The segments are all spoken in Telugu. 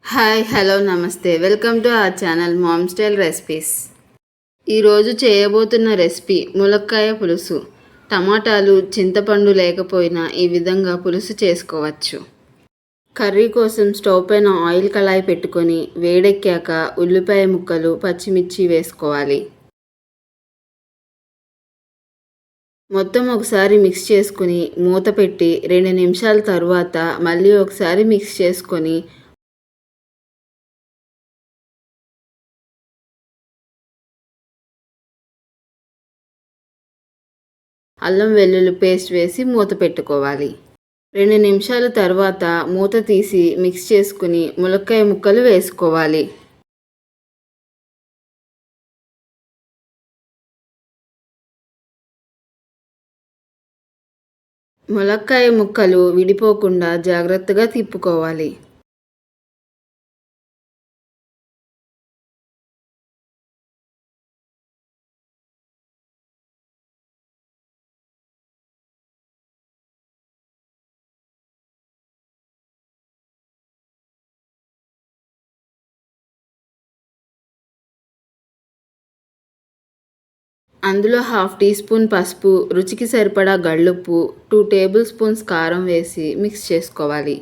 హాయ్ హలో నమస్తే welcome to our channel ma'am style recipes. ఈరోజు చేయబోతున్న రెసిపీ ములక్కాయ పులుసు. టమాటాలు చింతపండు లేకపోయినా ఈ విధంగా పులుసు చేసుకోవచ్చు. కర్రీ కోసం స్టవ్ పైన ఆయిల్ కళాయి పెట్టుకొని వేడెక్కాక ఉల్లిపాయ ముక్కలు పచ్చిమిర్చి వేసుకోవాలి. మొత్తం ఒకసారి మిక్స్ చేసుకుని మూత పెట్టి 2 నిమిషాల తర్వాత మళ్ళీ ఒకసారి మిక్స్ చేసుకొని అల్లం వెల్లుల్లి పేస్ట్ వేసి మూత పెట్టుకోవాలి. 2 నిమిషాల తర్వాత మూత తీసి మిక్స్ చేసుకుని ములక్కాయ ముక్కలు వేసుకోవాలి. ములక్కాయ ముక్కలు విడిపోకుండా జాగ్రత్తగా తిప్పుకోవాలి. అందులో హాఫ్ టీ స్పూన్ పసుపు, రుచికి సరిపడా గళ్ళుప్పు, 2 టేబుల్ స్పూన్స్ కారం వేసి మిక్స్ చేసుకోవాలి.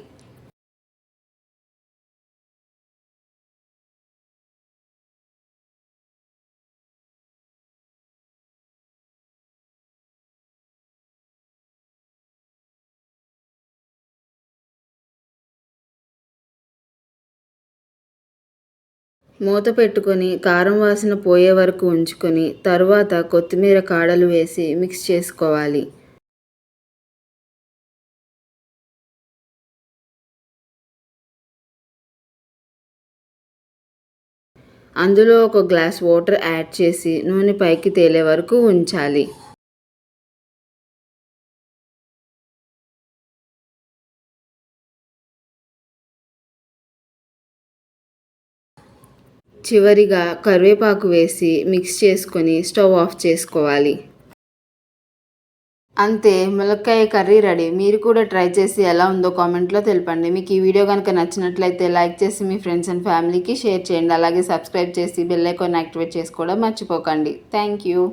మూత పెట్టుకొని కారం వాసన పోయే వరకు ఉంచుకొని తరువాత కొత్తిమీర కాడలు వేసి మిక్స్ చేసుకోవాలి. అందులో ఒక గ్లాస్ వాటర్ యాడ్ చేసి నూనె పైకి తేలే వరకు ఉంచాలి. చివరిగా కరివేపాకు వేసి మిక్స్ చేసుకొని స్టవ్ ఆఫ్ చేసుకోవాలి. అంతే, ములక్కాయ కర్రీ రెడీ. మీరు కూడా ట్రై చేసి ఎలా ఉందో కామెంట్లో తెలపండి. మీకు ఈ వీడియో కనుక నచ్చినట్లయితే లైక్ చేసి మీ ఫ్రెండ్స్ అండ్ ఫ్యామిలీకి షేర్ చేయండి. అలాగే సబ్స్క్రైబ్ చేసి బెల్ ఐకాన్ యాక్టివేట్ చేసుకోవడం మర్చిపోకండి. Thank you.